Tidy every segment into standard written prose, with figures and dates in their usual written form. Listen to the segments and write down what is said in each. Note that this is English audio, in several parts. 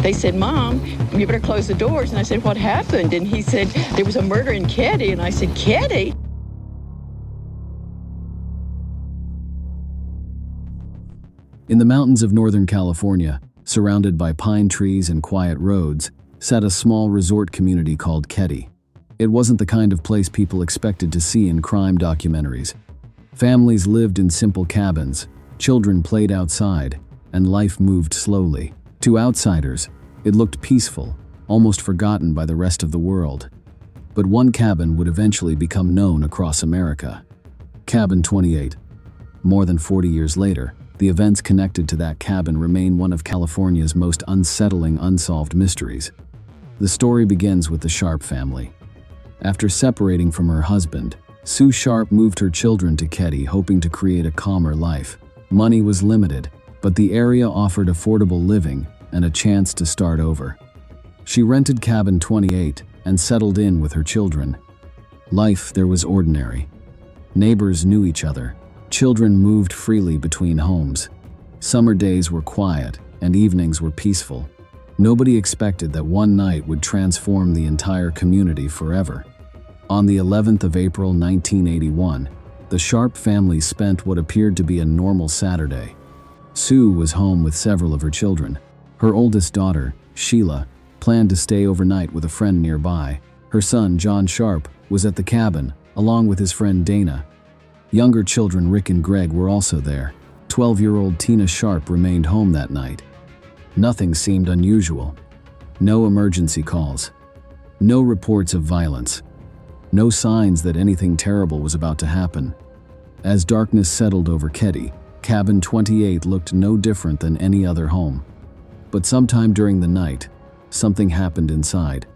They said, "Mom, you better close the doors." And I said, "What happened?" And he said, "There was a murder in Keddie." And I said, "Keddie?" In the mountains of Northern California, surrounded by pine trees and quiet roads, sat a small resort community called Keddie. It wasn't the kind of place people expected to see in crime documentaries. Families lived in simple cabins, children played outside, and life moved slowly. To outsiders, it looked peaceful, almost forgotten by the rest of the world. But one cabin would eventually become known across America. Cabin 28. More than 40 years later, the events connected to that cabin remain one of California's most unsettling unsolved mysteries. The story begins with the Sharp family. After separating from her husband, Sue Sharp moved her children to Keddie, hoping to create a calmer life. Money was limited, but the area offered affordable living and a chance to start over. She rented Cabin 28 and settled in with her children. Life there was ordinary. Neighbors knew each other. Children moved freely between homes. Summer days were quiet and evenings were peaceful. Nobody expected that one night would transform the entire community forever. On the 11th of April 1981, the Sharp family spent what appeared to be a normal Saturday. Sue was home with several of her children. Her oldest daughter, Sheila, planned to stay overnight with a friend nearby. Her son, John Sharp, was at the cabin, along with his friend Dana. Younger children Rick and Greg were also there. 12-year-old Tina Sharp remained home that night. Nothing seemed unusual. No emergency calls. No reports of violence. No signs that anything terrible was about to happen. As darkness settled over Keddie, Cabin 28 looked no different than any other home. But sometime during the night, something happened inside.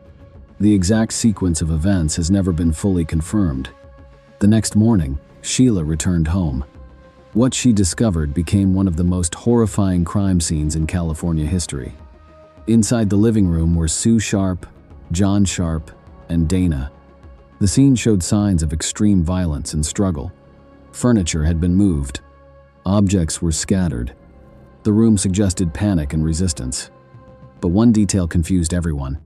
The exact sequence of events has never been fully confirmed. The next morning, Sheila returned home. What she discovered became one of the most horrifying crime scenes in California history. Inside the living room were Sue Sharp, John Sharp, and Dana. The scene showed signs of extreme violence and struggle. Furniture had been moved. Objects were scattered. The room suggested panic and resistance. But one detail confused everyone.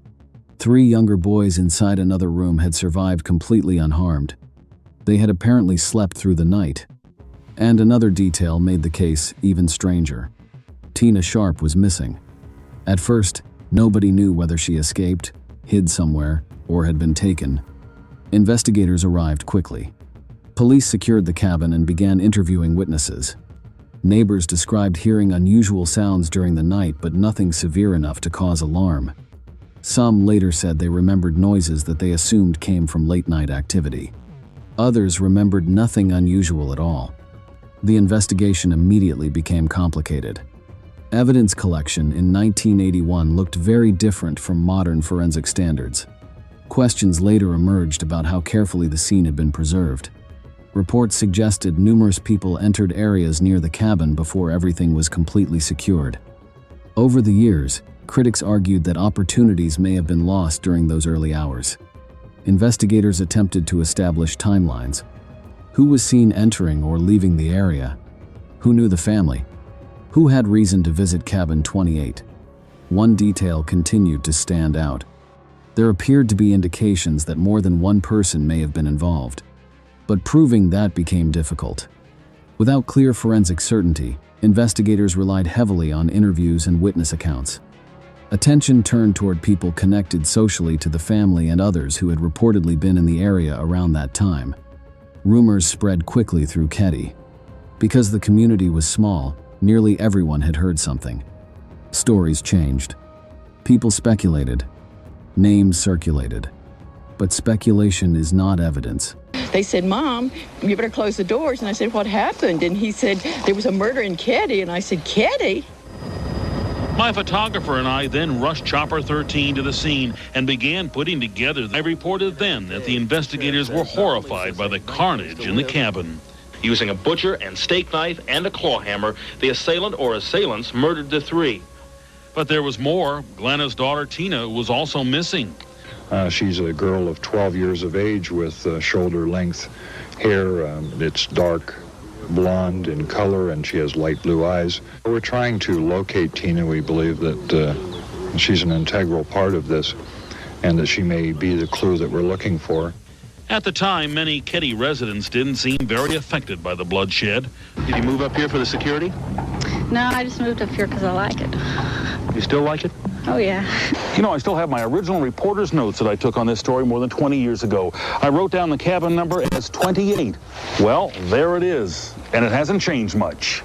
3 younger boys inside another room had survived completely unharmed. They had apparently slept through the night. And another detail made the case even stranger. Tina Sharp was missing. At first, nobody knew whether she escaped, hid somewhere, or had been taken. Investigators arrived quickly. Police secured the cabin and began interviewing witnesses. Neighbors described hearing unusual sounds during the night, but nothing severe enough to cause alarm. Some later said they remembered noises that they assumed came from late-night activity. Others remembered nothing unusual at all. The investigation immediately became complicated. Evidence collection in 1981 looked very different from modern forensic standards. Questions later emerged about how carefully the scene had been preserved. Reports suggested numerous people entered areas near the cabin before everything was completely secured. Over the years, critics argued that opportunities may have been lost during those early hours. Investigators attempted to establish timelines. Who was seen entering or leaving the area? Who knew the family? Who had reason to visit Cabin 28? One detail continued to stand out. There appeared to be indications that more than one person may have been involved. But proving that became difficult. Without clear forensic certainty, investigators relied heavily on interviews and witness accounts. Attention turned toward people connected socially to the family and others who had reportedly been in the area around that time. Rumors spread quickly through Keddie. Because the community was small, nearly everyone had heard something. Stories changed. People speculated. Names circulated. But speculation is not evidence. They said, "Mom, you better close the doors." And I said, "What happened?" And he said, "There was a murder in Keddie." And I said, "Keddie?" My photographer and I then rushed Chopper 13 to the scene and began putting together. I reported then that the investigators were horrified by the carnage in the cabin. Using a butcher and steak knife and a claw hammer, the assailant or assailants murdered the 3. But there was more. Glenna's daughter Tina was also missing. She's a girl of 12 years of age with shoulder-length hair. It's dark blonde in color, and she has light blue eyes. We're trying to locate Tina. We believe that she's an integral part of this, and that she may be the clue that we're looking for. At the time, many Keddie residents didn't seem very affected by the bloodshed. Did you move up here for the security? No, I just moved up here because I like it. You still like it? Oh, yeah. You know, I still have my original reporter's notes that I took on this story more than 20 years ago. I wrote down the cabin number as 28. Well, there it is, and it hasn't changed much.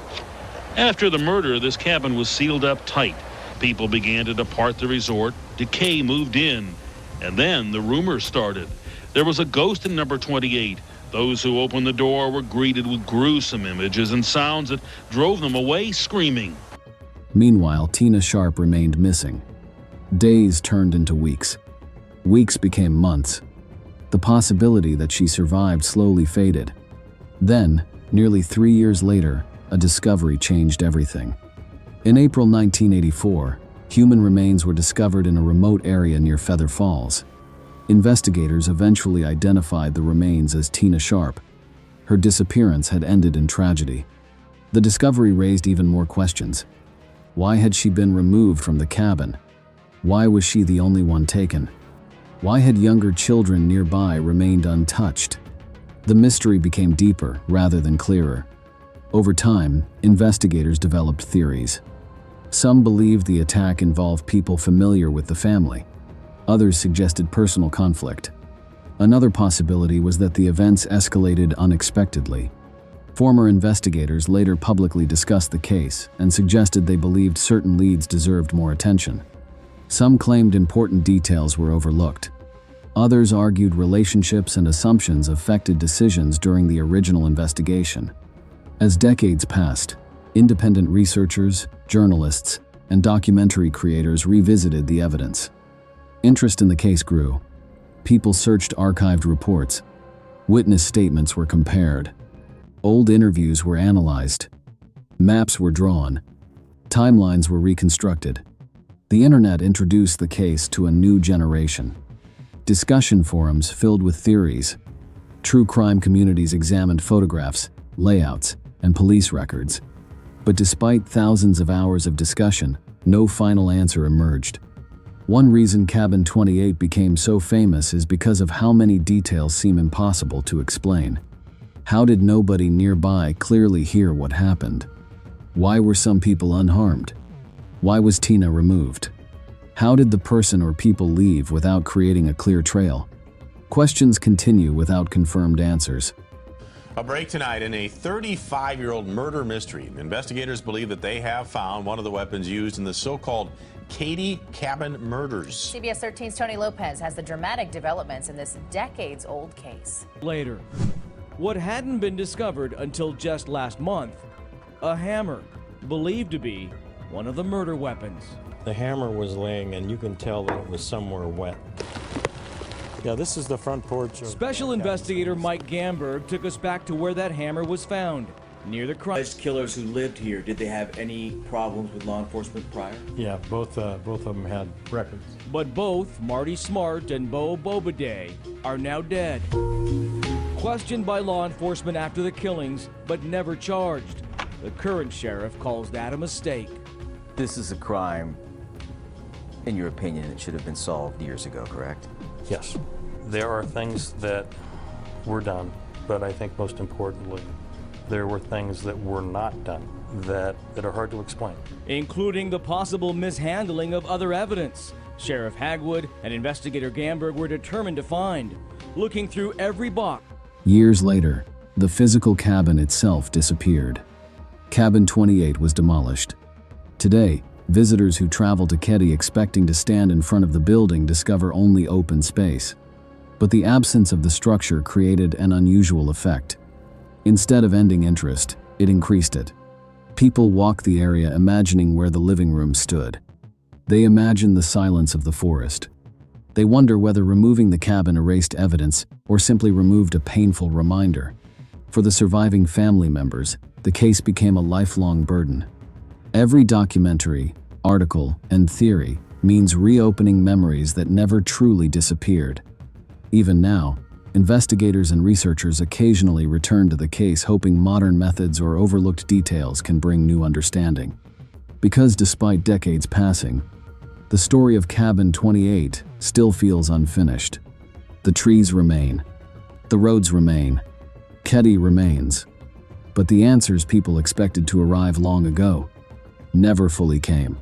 After the murder, this cabin was sealed up tight. People began to depart the resort. Decay moved in. And then the rumors started. There was a ghost in number 28. Those who opened the door were greeted with gruesome images and sounds that drove them away screaming. Meanwhile, Tina Sharp remained missing. Days turned into weeks. Weeks became months. The possibility that she survived slowly faded. Then, nearly 3 years later, a discovery changed everything. In April 1984, human remains were discovered in a remote area near Feather Falls. Investigators eventually identified the remains as Tina Sharp. Her disappearance had ended in tragedy. The discovery raised even more questions. Why had she been removed from the cabin? Why was she the only one taken? Why had younger children nearby remained untouched? The mystery became deeper rather than clearer. Over time, investigators developed theories. Some believed the attack involved people familiar with the family. Others suggested personal conflict. Another possibility was that the events escalated unexpectedly. Former investigators later publicly discussed the case and suggested they believed certain leads deserved more attention. Some claimed important details were overlooked. Others argued relationships and assumptions affected decisions during the original investigation. As decades passed, independent researchers, journalists, and documentary creators revisited the evidence. Interest in the case grew. People searched archived reports. Witness statements were compared. Old interviews were analyzed. Maps were drawn. Timelines were reconstructed. The internet introduced the case to a new generation. Discussion forums filled with theories. True crime communities examined photographs, layouts, and police records. But despite thousands of hours of discussion, no final answer emerged. One reason Cabin 28 became so famous is because of how many details seem impossible to explain. How did nobody nearby clearly hear what happened? Why were some people unharmed? Why was Tina removed? How did the person or people leave without creating a clear trail? Questions continue without confirmed answers. A break tonight in a 35-year-old murder mystery. Investigators believe that they have found one of the weapons used in the so-called Keddie Cabin murders. CBS 13's Tony Lopez has the dramatic developments in this decades-old case. Later, what hadn't been discovered until just last month, a hammer, believed to be one of the murder weapons. The hammer was laying, and you can tell that it was somewhere wet. Yeah, this is the front porch. Special investigator Mike Gamberg took us back to where that hammer was found, near the crime. Killers who lived here, did they have any problems with law enforcement prior? Yeah, both of them had records. But both Marty Smart and Bo Bobaday are now dead. Questioned by law enforcement after the killings, but never charged. The current sheriff calls that a mistake. This is a crime, in your opinion, that should have been solved years ago, correct? Yes. There are things that were done, but I think most importantly, there were things that were not done that are hard to explain. Including the possible mishandling of other evidence. Sheriff Hagwood and investigator Gamberg were determined to find, looking through every box. Years later, the physical cabin itself disappeared. Cabin 28 was demolished. Today, visitors who travel to Keddie expecting to stand in front of the building discover only open space. But the absence of the structure created an unusual effect. Instead of ending interest, it increased it. People walk the area imagining where the living room stood. They imagine the silence of the forest. They wonder whether removing the cabin erased evidence or simply removed a painful reminder. For the surviving family members, the case became a lifelong burden. Every documentary, article, and theory means reopening memories that never truly disappeared. Even now, investigators and researchers occasionally return to the case hoping modern methods or overlooked details can bring new understanding. Because despite decades passing, the story of Cabin 28 still feels unfinished. The trees remain. The roads remain. Keddie remains. But the answers people expected to arrive long ago never fully came.